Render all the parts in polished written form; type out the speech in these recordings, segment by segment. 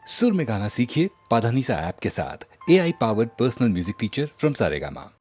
सुर में गाना सीखिए पाधानीसा ऐप के साथ। AI powered personal music teacher from Saregama.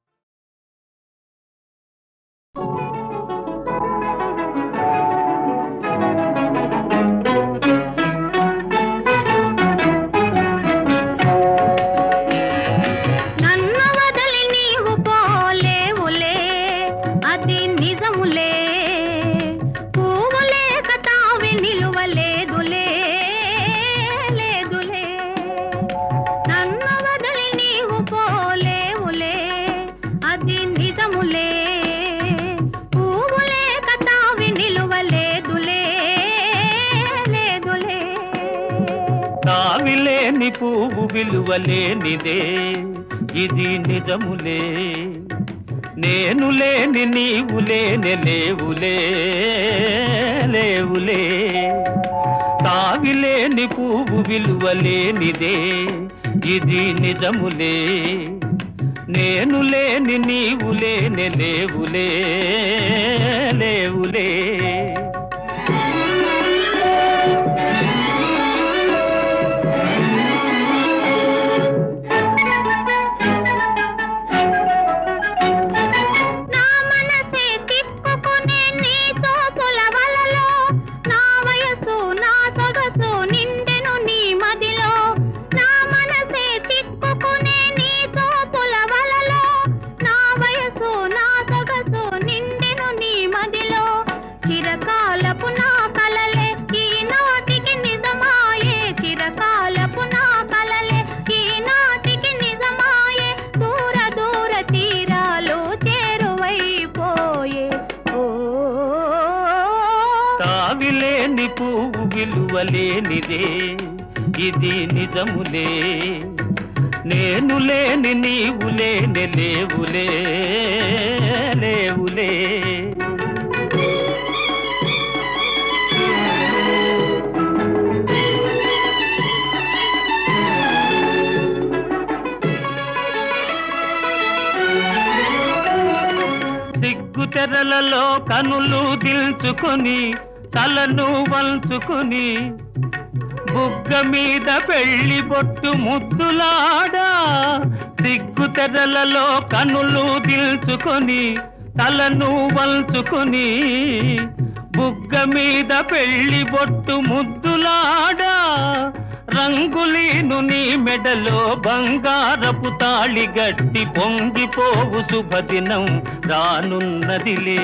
తావిలేని పువ్వు విలువలేనిదే ఇది నిజములే, నేను లేని నీవు లేని లేవులే లేవులే. తావిలేని పువ్వు విలువలేనిదే ఇది నిజములే, నేను లేని నీవు లేని లేవులే లేవులే. తావిలేని పువ్వు విలువలేనిదే ఇది నిజములే, నేను లేని నీవు లేని లేవులే లేవులే. సిగ్గు తెరలలో కనులు దిల్చుకొని తలను వంచుకొని బుగ్గ మీద పెళ్లి బొట్టు ముద్దులాడా. సిగ్గు తెరలలో కనులు దిల్చుకొని తలను వంచుకొని బుగ్గ మీద పెళ్లి బొట్టు ముద్దులాడా. రంగులీను నీ మెడలో బంగారపు తాళి గట్టి పొంగిపోవు శుభదినం రానున్నదిలే.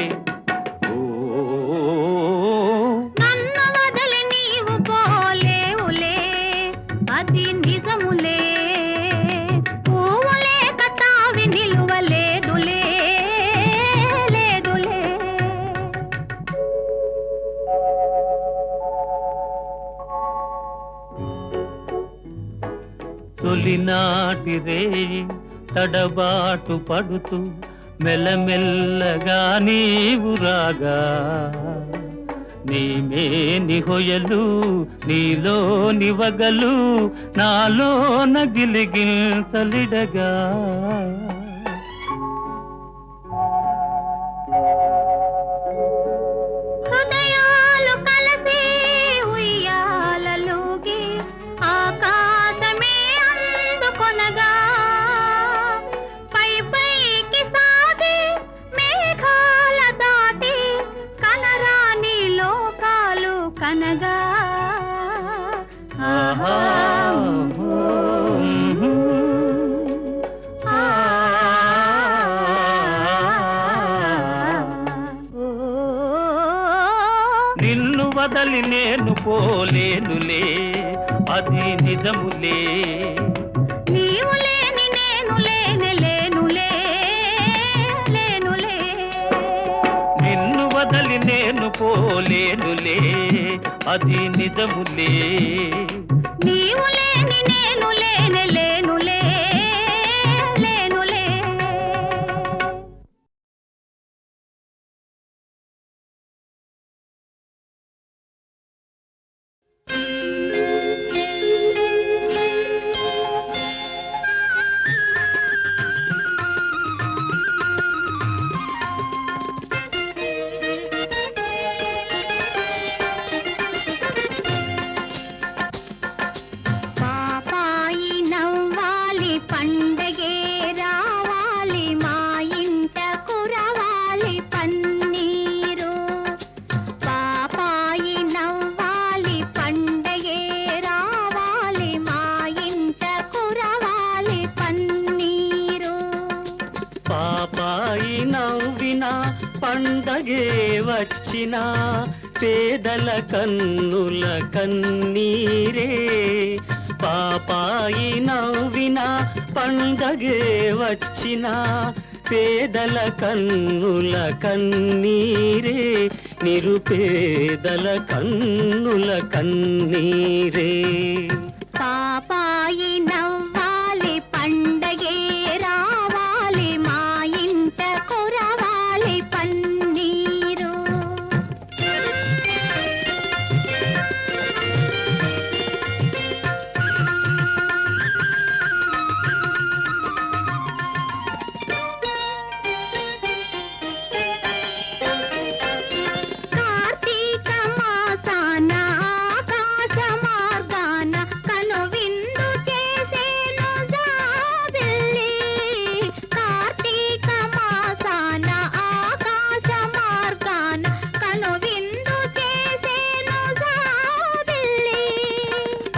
తొలినాటి రేయి తడబాటు పడుతూ మెల్లమెల్లగా నీవు రాగా, నీమేని హొయలు నీలోని వగలు నాలోన గిలిగించలిడగా. నిన్ను వదలి నేను పోలేనులే అది నిజములే, నీవు లేని నేను లేని లేనులే లేనులే. నిన్ను వదలి నేను పోలేనులే అది నిజములే, నీవు లేని నేను లేని లేనులే లేనులే. పండగే వచ్చిన పేదల కన్నుల కన్నీరే పాపాయి నవ్విన పండగే వచ్చిన పేదల కన్నుల కన్నీరే నిరుపేదల కన్నుల కన్నీరే పాపాయి నవ్వాలి పండగే రావాలి మా ఇంట కురవాలి పన్నీరు కార్తీక మాసాన ఆకాశ మార్గాన కనువిందు చేసేను జాబిల్లి కార్తీక మాసాన ఆకాశ మార్గాన కనువిందు చేసేను జాబిల్లి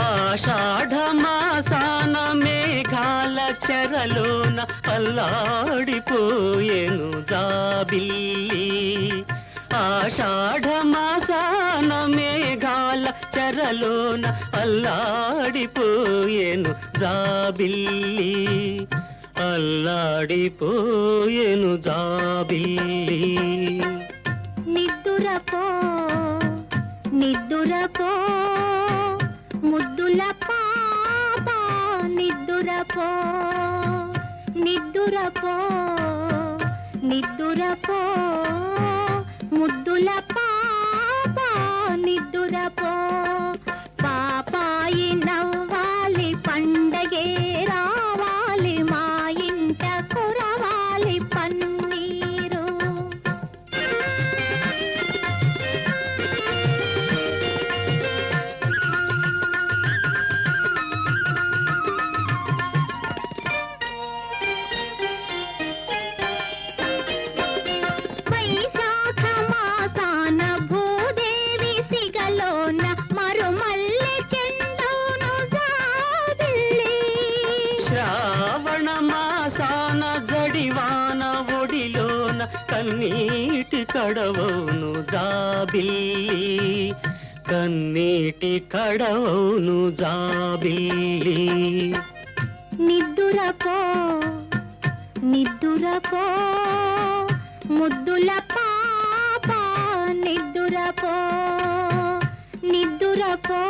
ఆషాఢ మాసాన మేఘాల చెరలోన అల్లాడిపోయేను జాబిల్లి ఆషాఢ మాసాన మేఘాల చెరలోన అల్లాడిపోయేను జాబిల్లి అల్లాడిపోయేను జాబిల్లి నిద్దురపో నిద్దురపో ముద్దుల పాప నిద్దురపో నిద్దురపో నిద్దురపో ముద్దుల పాప నిద్దురపో పాపాయి నవ్వాలి పండగే రావాలి మా ఇంట కురవాలి పన్నీరు వైశాఖ మాసాన భూదేవి సిగలోన మరుమల్లె చెండును జాబిల్లి శ్రావణ మాసాన జడివాన ఒడిలోన కన్నీటి కడవౌను జాబిల్లి కన్నీటి కడవౌను జాబిల్లి నిద్దురపో నిద్దురపో ముద్దుల పాప నిద్దురపో నిద్దురపో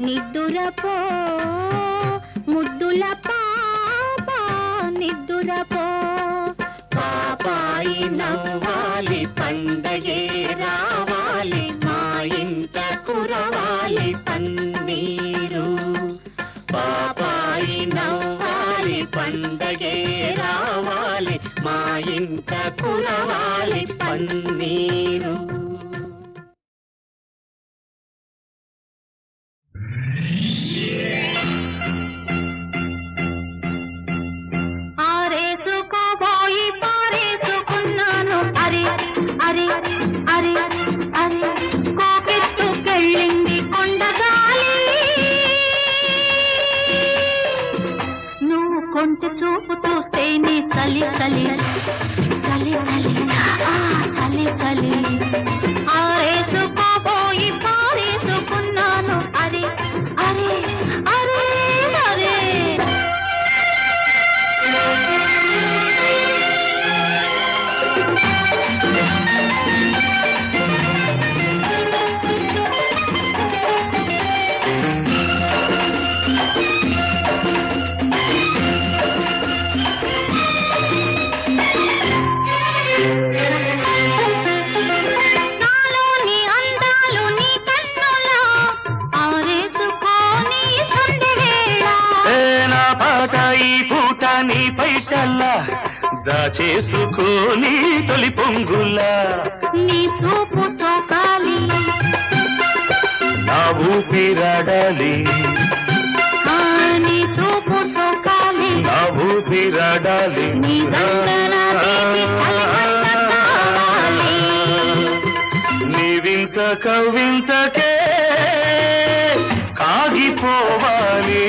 నిద్దురపో ముద్దుల పాప నిద్దురపో పాపాయి నవ్వాలి పండగే రావాలి మా ఇంట కురవాలి పన్నీరు పాపాయి నవ్వాలి పండగే రావాలి మా ఇంట కురవాలి పన్నీరు ఆరేసుకోబోయి పారేసుకున్నాను అరే అరే అరే అరే కోపెత్తుకెళ్ళింది కొండగాలి నువ్వు కొంటి చూపు చూస్తే నీ చలి చలి చలి చలి ఆ చలి చలి ఆరేసుకోబోయి పారేసుకున్నాను అరే అరే అరే అరే నాలోని అందాలు నీ కన్నులా ఆరేసుకోని సందెవేళ నా పాట ఈ పూట నీ పైటల్లా దాచేసుకోని తొలి పొంగులా నీ చూపు సోకాలి నా ఊపిరాడాలి ఆ నీ చూపు సోకాలి నా ఊపిరాడాలి నీ దండన తీపి చలిమంట కావాలి నీవింత కవింతకే కాగిపోవాలి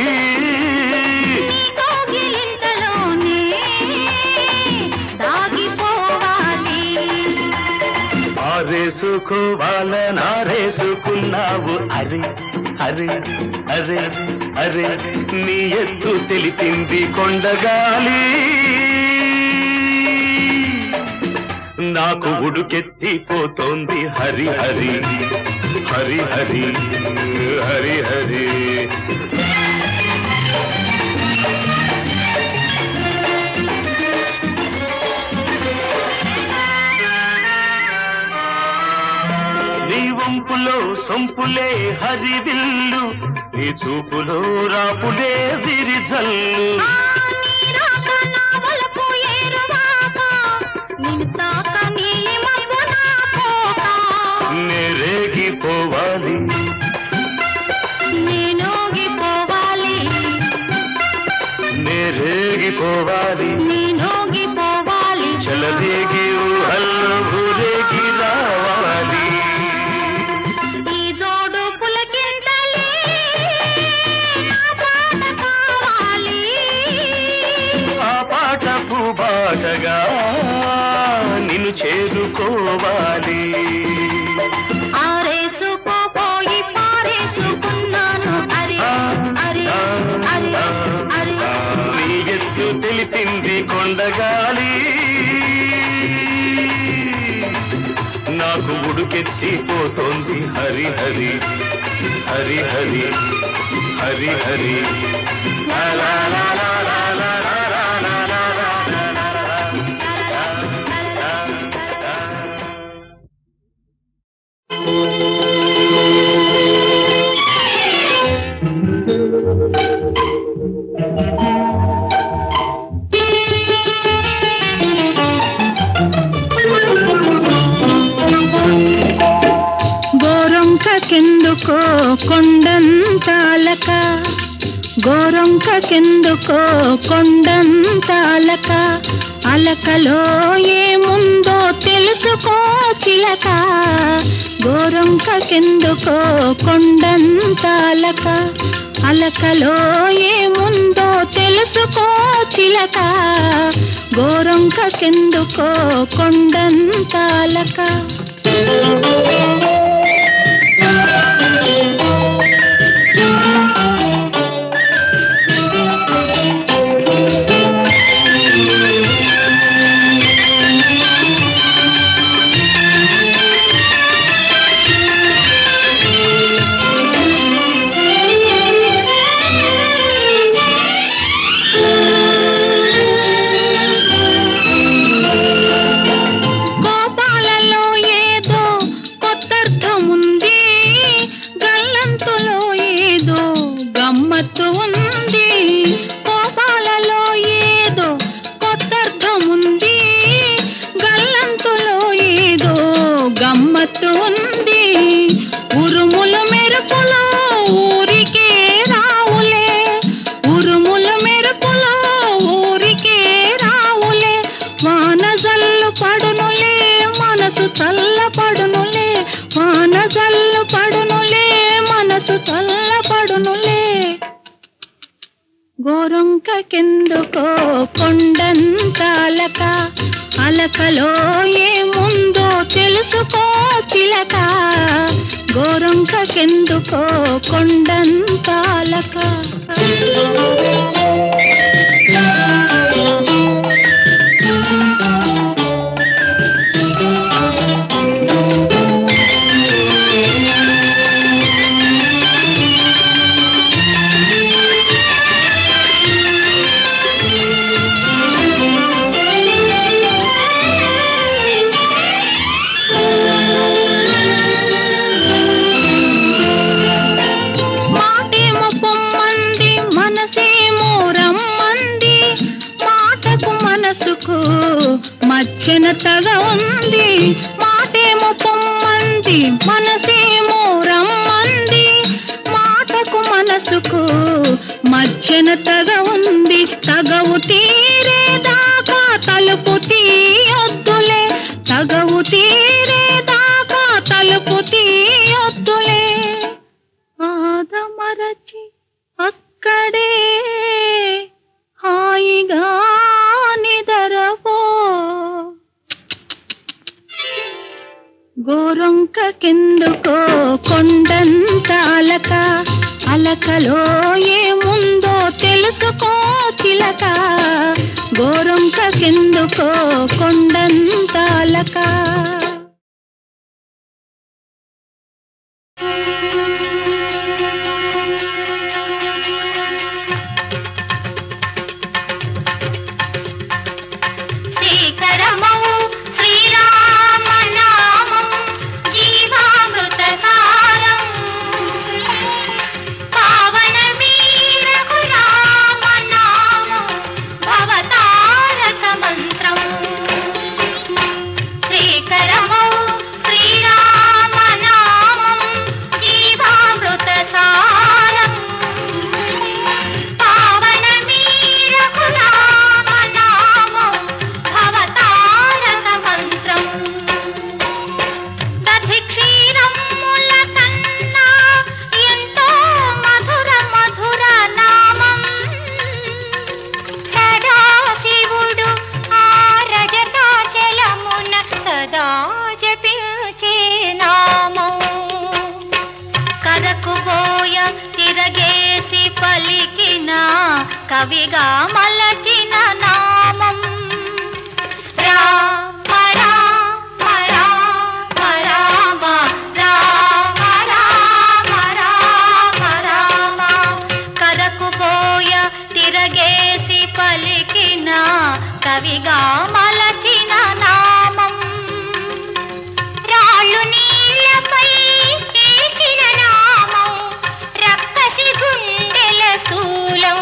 నీ కౌగిలింతలోనే దాగిపోవాలి చేరుకోవాలనారేసుకున్నావు అరే అరే అరే అరే నీ ఎత్తు తెలిపింది కొండగాలి నాకు ఉడుకెత్తిపోతోంది హరి హరి హరి హరి హరి హరి నీ వంపులో సొంపులే హరివిల్లు నీ చూపులో రాపులే విరిజల్లు నేరేగిపోవాలి నేనోగిపోవాలి నేరేగిపోవాలి నేనోగిపోవాలి చలదేగి ఊహల్లో ఊరేగి రావాలి ఈ జోడు పులకింతలే నా పాట కావాలి ఆ పాట పూబాటగా నిన్ను చేరుకోవాలి ఆరేసుకోపోయి పారేసుకున్నాను అరే అరే అరే అరే నీ ఎత్తు తెలిపింది కొండగాలి నాకు ఉడుకెత్తిపోతోంది హరి హరి హరి హరి హరి హరి లా లా లా లా లా లా లా లా లా లా లా లా లా. గోరొంకకెందుకో కొండంతాలక గోరొంకకెందుకో కొండంతాలక అలకలో ఏముందో తెలుసుకో చిలక గోరొంకకెందుకో కొండంతాలక అలకలో ఏముందో తెలుసుకో చిలక గోరొంకకెందుకో కొండంతాలక గోరొంకకెందుకో కొండంతాలక అలకలో ఏముందో తెలుసుకో చిలక గోరొంకకెందుకో కొండంతాలక మచ్చనతగా ఉంది మాటేమో పొమ్మంది మనసేమో రమ్మంది మాటకు మనసుకు మచ్చనతగా ఉంది తగవు తీరేదాకా తలుపు తీయొద్దులే తగవు తీరేదాకా తలుపు తీయొద్దులే ఆదమరచి అక్కడే హాయిగా నిదరపో గోరొంక గోరొంకకెందుకో కొండంత అలక, అలకలో ఏముందో తెలుసుకో చిలక. గోరొంకకెందుకో కొండంత అలక. కవిగా మలచిన నామం రామ రామ రామ రామ రామ రామ రామ రామ. కరకుబోయ తిరగేసి పలికిన కవిగా మలచిన నామం. రాళ్ళు నీళ్లపై తీర్చిన నామం రక్కసి గుండెల శూలం.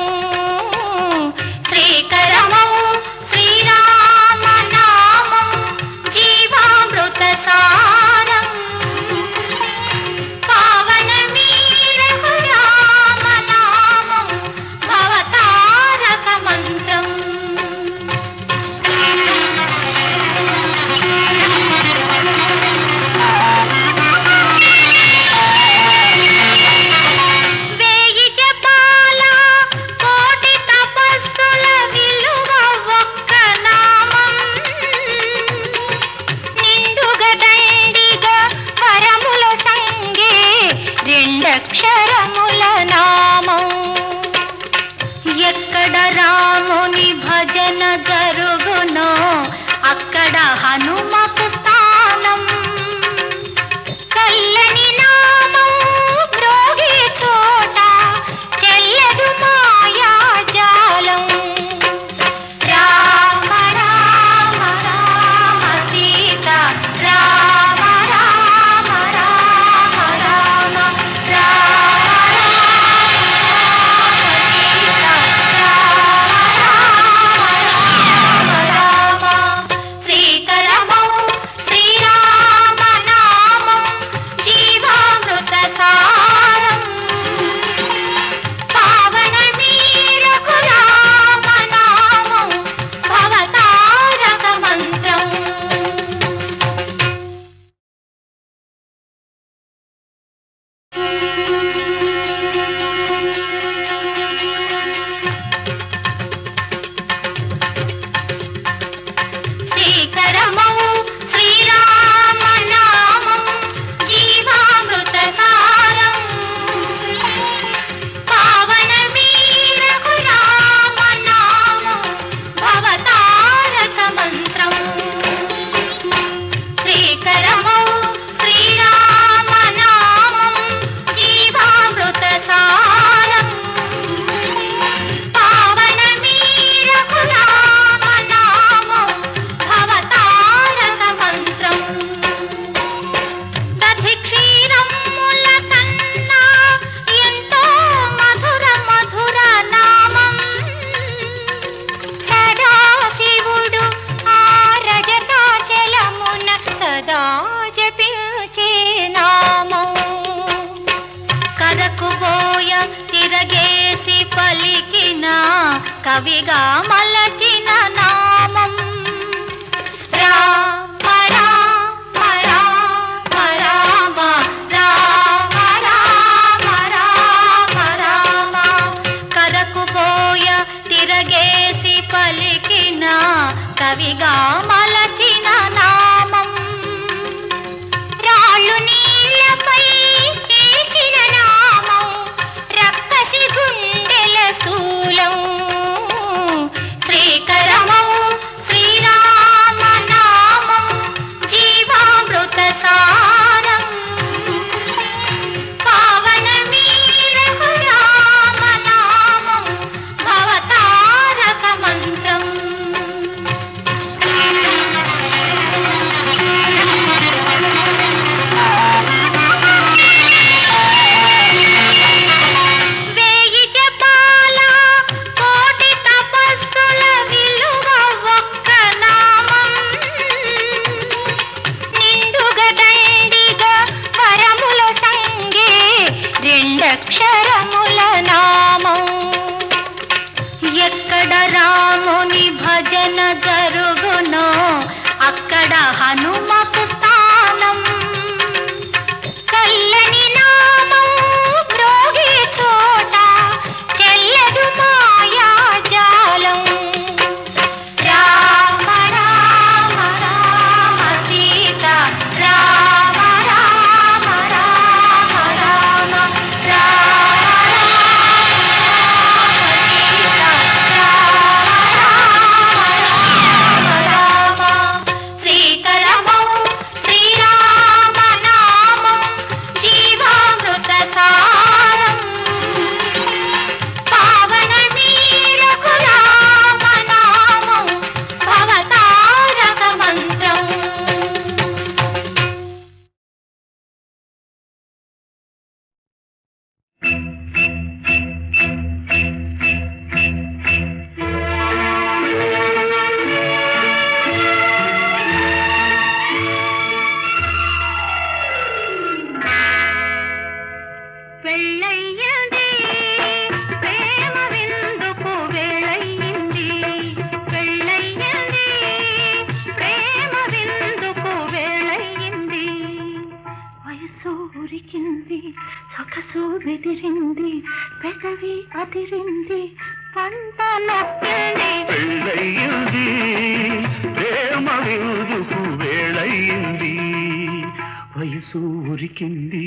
అక్షరముల నామం. ఎక్కడ రాముని భజన జరుగునో అక్కడ హనుమకు స్థానం. కల్లని నామం మ్రోగే చోట చెల్లదు మాయాజాలం. రామ రామ రామ సీత రామ రామ రామ రామ కవిగా మలచిన నామం. రామ రామ రామ రామ రామ రామ రామ రామ. కరకుబోయ తిరగేసి పలికిన కవిగా మలచిన నామం. రాళ్ళు అదిరింది పంట నొక్కింది పెళ్ళయింది ప్రేమ విందుకు వేళయింది వయసు ఉరికింది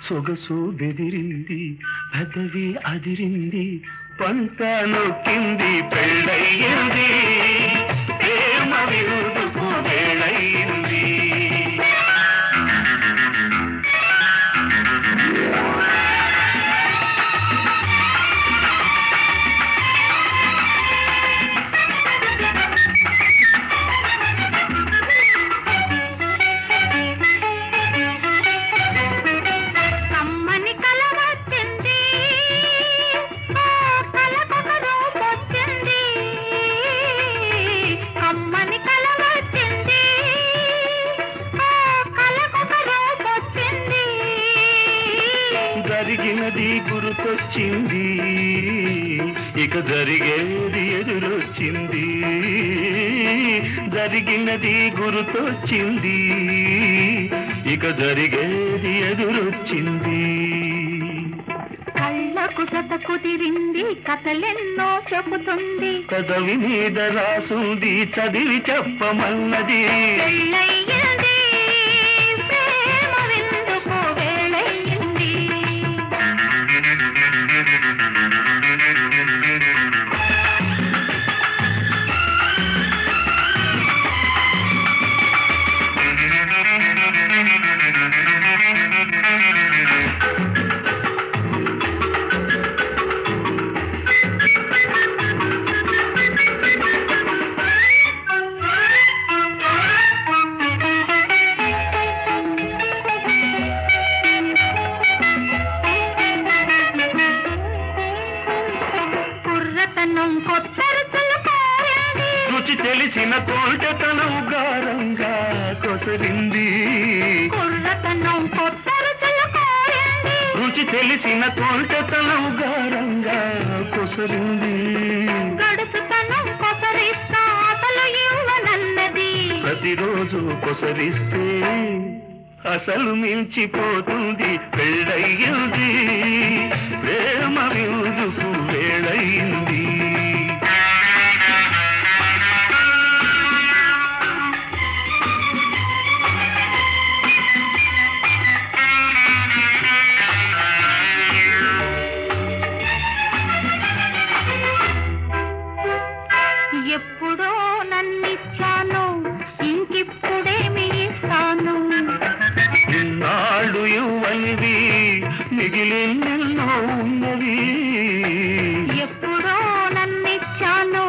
సొగసు బెదిరింది పెదవి అదిరింది పంట నొక్కింది పెళ్ళయింది ప్రేమ విందుకు వేళయింది కమ్మని కల వచ్చింది కలకొక రూపొచ్చింది కమ్మని కల వచ్చింది కలకొక రూపొచ్చింది జరిగినది గుర్తొచ్చింది ఇక జరిగేది ఎదురొచ్చింది జరిగినది గుర్తొచ్చింది ఇక జరిగేది ఎదురొచ్చింది కళ్ళకు జత కుదిరింది కథలెన్నో చెబుతుంది కదవి మీద రాసుంది చదివి చెప్పమన్నది పెళ్ళయ్యింది ప్రేమ విందుకు వేళయ్యింది కుర్రతనం కొత్త రుచులు కోరింది రుచి తెలిసిన తోటతనం గారంగా కొసరింది కుర్రతనం కొత్త రుచులు కోరింది రుచి తెలిసిన తోటతనం గారంగా కొసరింది గడుసుతనం కొసరిస్తా అసలు ఇవ్వనన్నది ప్రతిరోజు కొసరిస్తే అసలు మించిపోతుంది పెళ్ళయింది ప్రేమ విందుకు వేళయింది ఎప్పుడో నన్నిచ్చాను ఇంకిప్పుడేమి ఇస్తాను ఇన్నాళ్ళు ఇవ్వనివి మిగిలినెన్నో ఉన్నవి ఎప్పుడో నన్నిచ్చాను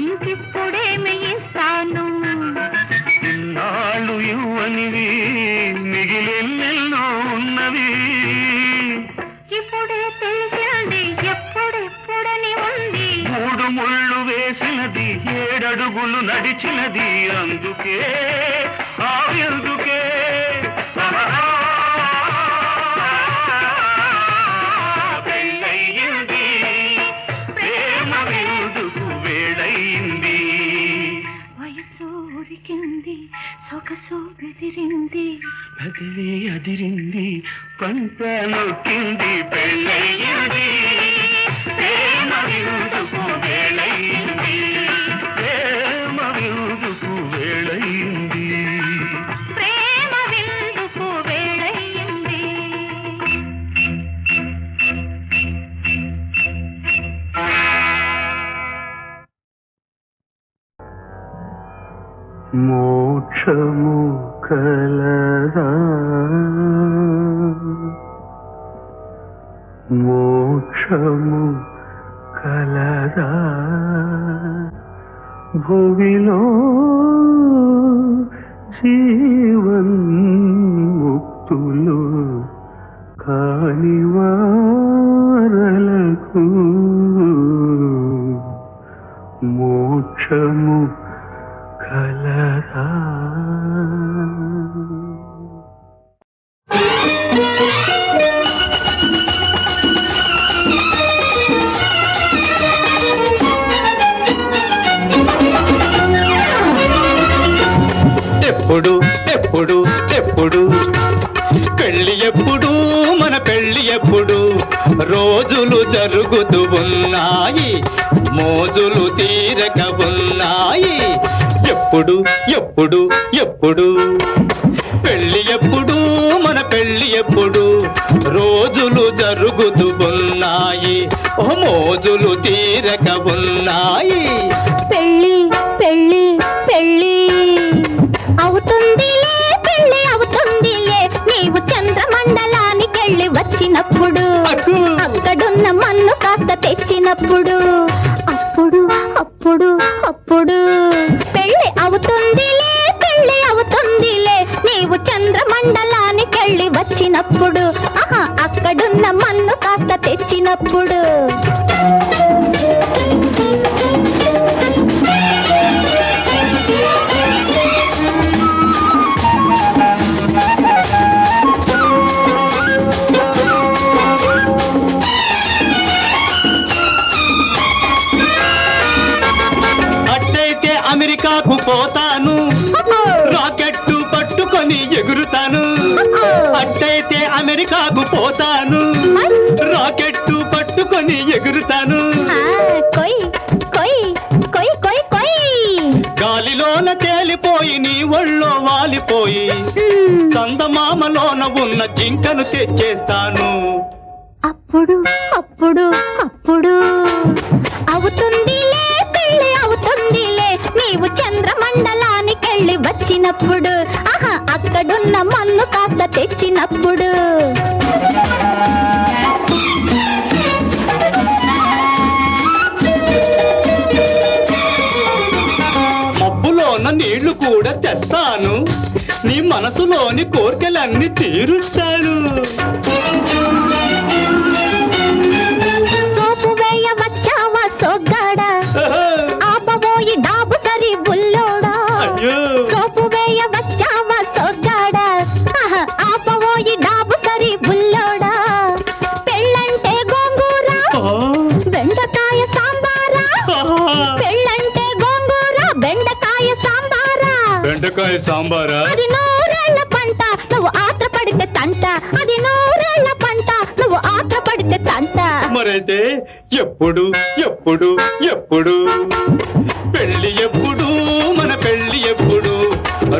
ఇంకిప్పుడేమి ఇస్తాను ఇన్నాళ్ళు ఇవ్వనివి మిగిలినెన్నో ఉన్నవి ఇప్పుడే తెలిసింది ఎప్పుడెప్పుడని ఉంది మూడు ముళ్ళు వేసినది ఏడడుగులు నడిచినది అందుకే ఎందుకే పెళ్ళయింది ప్రేమ విందుకు వేళయింది వయసు ఉరికింది సొగసు బెదిరింది పెదవి అదిరింది పంట నొక్కింది పెళ్ళయింది ప్రేమ విందుకు వేళయింది ప్రేమ విందుకు వేళయింది ప్రేమ విందుకు వేళయింది మోక్షము కలదా మోక్షము కలదా భువిలో జీవన్ముక్తులు కానివారలకు మోక్షము కలదా ఎప్పుడు ఎప్పుడు ఎప్పుడు పెళ్లి ఎప్పుడు మన పెళ్లి ఎప్పుడు రోజులు జరుగుతూ ఉన్నాయి, మోజులు తీరక ఉన్నాయి. ఎప్పుడు ఎప్పుడు ఎప్పుడు పెళ్లి ఎప్పుడు, మన పెళ్లి ఎప్పుడు, రోజులు జరుగుతూ ఉన్నాయి, ఓ మోజులు తీరక ఉన్నాయి. పెళ్ళి పెళ్ళి పెళ్ళి అవుతుందిలే, పెళ్ళి అవుతుందిలే, నీవు చంద్రమండలానికెళ్ళి వచ్చినప్పుడు, అక్కడున్న మన్ను కాస్త తెచ్చినప్పుడు, అప్పుడు అప్పుడు అప్పుడు పెళ్ళి అవుతుందిలే, పెళ్ళి అవుతుందిలే, నీవు చంద్రమండలానికెళ్ళి వచ్చినప్పుడు, ఆహా అక్కడున్న మన్ను కాస్త తెచ్చినప్పుడు. అట్టయితే అమెరికాకు పోతాను, రాకెట్టు పట్టుకొని ఎగురుతాను. అట్టయితే అమెరికాకు పోతాను, రాకెట్టు పట్టుకొని ఎగురుతాను. కొయ్ కొయ్ కొయ్ కొయ్ కొయ్ గాలిలోన తేలిపోయి నీ ఒళ్ళో వాలిపోయి, చందమామలోన ఉన్న జింకను తెచ్చేస్తాను. అప్పుడు అప్పుడు అప్పుడు అవుతుందిలే, పెళ్ళి అవుతుందిలే, నీవు చంద్రమండలానికెళ్ళి వచ్చినప్పుడు, ఆహా అక్కడున్న మన్ను కాస్త తెచ్చినప్పుడు. మబ్బులోన నీళ్లు కూడా తెస్తాను, నీ మనసులోని కోర్కెలన్నీ తీరుస్తాను. సోపు వేయ వచ్చావా సోగ్గాడా, ఆపబోయి డాబు సరి బుల్లోడా. అయ్యో. సోపు వేయ వచ్చావా సోగ్గాడా, ఆహా, ఆపబోయి డాబు సరి బుల్లోడా. పెళ్ళంటే గోంగూర, బెండకాయ సాంబారా, పెళ్ళంటే గోంగూర, బెండకాయ సాంబారా. బెండకాయ సాంబారా? అది నూరేళ్ల పంట, నువ్వు ఆత్రపడితే తంట, అది నూరేళ్ల పంట, నువ్వు ఆత్రపడితే తంట. మరైతే ఎప్పుడు ఎప్పుడు ఎప్పుడు పెళ్లి ఎప్పుడు, మన పెళ్లి ఎప్పుడు,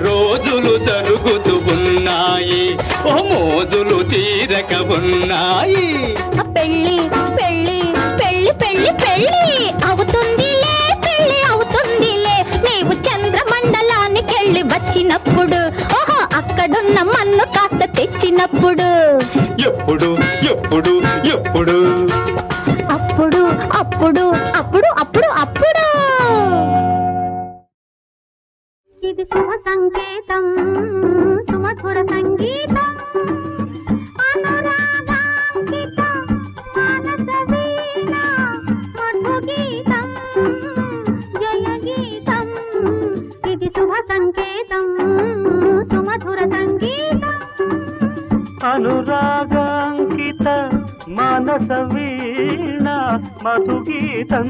రోజులు జరుగుతూ ఉన్నాయి, ఓ మోజులు తీరక ఉన్నాయి. పెళ్ళి పెళ్ళి పెళ్ళి పెళ్ళి పెళ్ళి అవుతుందిలే, పెళ్ళి అవుతుందిలే, నీవు చంద్రమండలానికెళ్ళి వచ్చినప్పుడు, ఓహో అక్కడున్న మన్ను కాస్త తెచ్చినప్పుడు. ఎప్పుడు ఎప్పుడు ఎప్పుడు అప్పుడు అప్పుడు అప్పుడు అప్పుడు అప్పుడు ఇది శుభ సంకేతం, సుమధుర సంగీతం, అనురాగాంకిత మానస వీణ మధు గీతం, జయ గీతం. ఇది శుభ సంకేతం, సుమధుర సంగీతం. అనురాగాంకిత మానస వీణ మధుగీతం,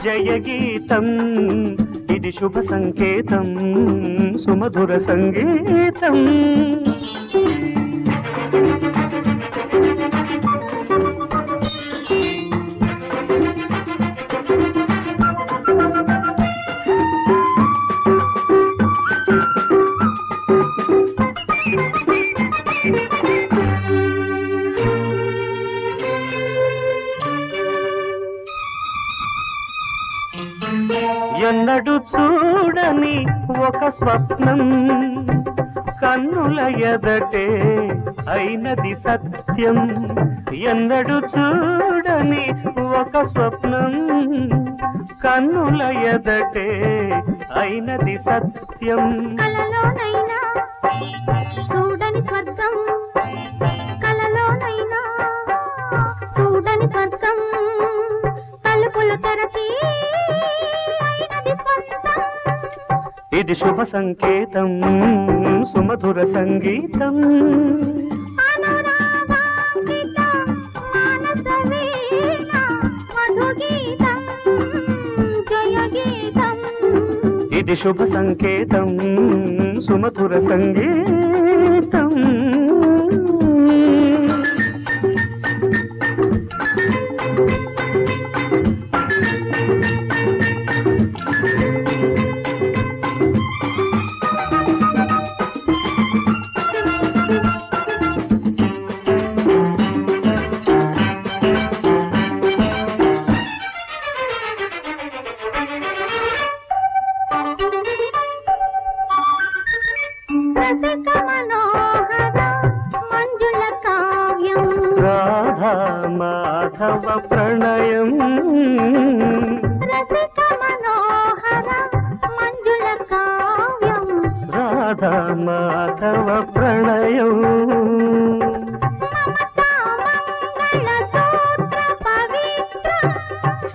జయ గీతం. ఇది శుభ సంకేతం, సుమధుర సంగీతం. ఎన్నడు చూడని ఒక స్వప్నం, కన్నుల ఎదటే అయినది సత్యం. ఎన్నడు చూడని ఒక స్వప్నం, కన్నుల ఎదటే అయినది సత్యం. కలలోనైనా చూడని స్వర్గం, కలలోనైనా చూడని స్వర్గం, తలుపులు తెరచి అయినది స్వంతం. ఇది శుభ సంకేతం, సుమధుర సంగీతం. అనురాగాంకిత మానస వీణ మధు గీతం, జయ గీతం. ఇది శుభ సంకేతం, సుమధుర సంగీతం. ప్రణయం రసిక మనోహర మంజుల కావ్యం రాధా మాధవ ప్రణయం మమతా మంగళ సూత్ర పవిత్రం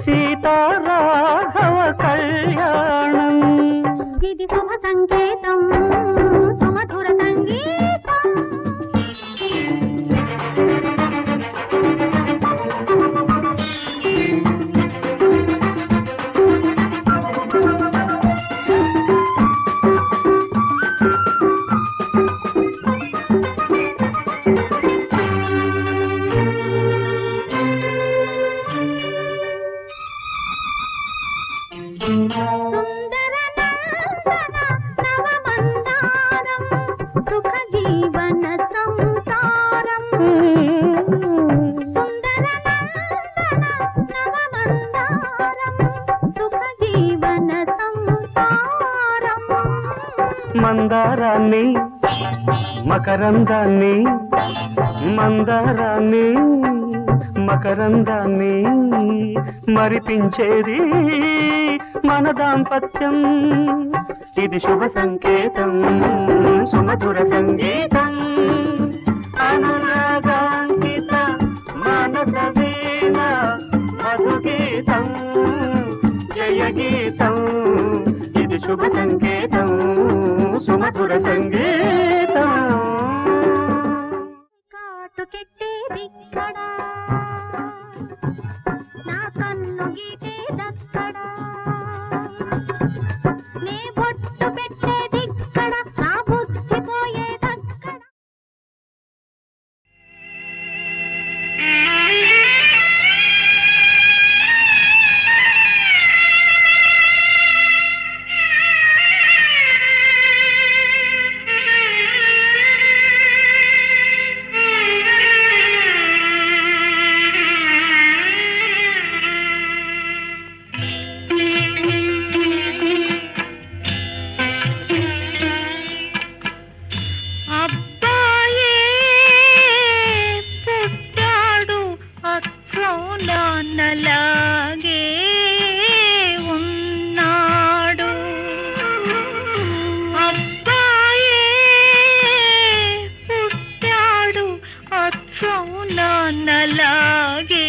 సీతారాఘవ కళ్యాణం ఇది శుభ సంకేతం సుమధుర సంగీతం సుందర నందన నవమందారం సుఖ జీవన సంసారం సుందర నందన నవమందారం సుఖ జీవన సంసారం మందారాన్ని మకరందాన్ని మందారాన్ని మకరందాన్ని మరిపించేది మన దాంపత్యం ఇది శుభ సంకేతం సుమధుర సంగీతం అనురాగాంకిత మానస వీణ మధుగీతం జయ గీతం ఇది శుభ సంకేతం సుమధుర సంగీతం కాటుకెట్టేదిక్కడ నా కన్ను గీటేదక్కడ నీ బొట్టు పెట్టేదిక్కడ నా బుద్ధి పోయేదక్కడ అబ్బాయే పుట్టాడు అచ్చం నాన్నలాగే ఉన్నాడు అబ్బాయే పుట్టాడు అచ్చం నాన్నలాగే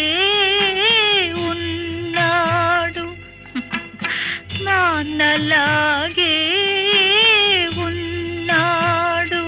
ఉన్నాడు నాన్నలాగే ఉన్నాడు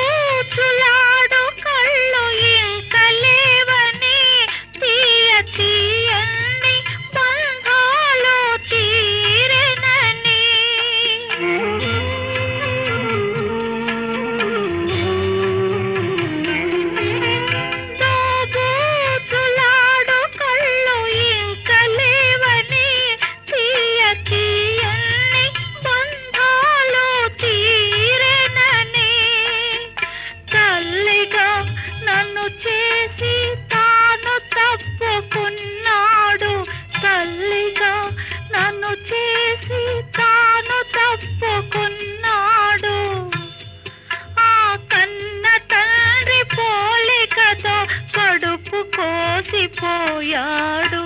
దోబూచులాడు కళ్ళు ఇంక లేవని తీయ తీయని బంధాలు తీరెనని దోబూచులాడు కళ్ళు ఇంక లేవని తీయ తీయని బంధాలు తీరెనని తల్లిగా నన్ను చేసి తాను తప్పుకున్నాడు తల్లిగా నన్ను చేసి తాను తప్పుకున్నాడు ఆ కన్న తండ్రి పోలికతో కడుపు కోసిపోయాడు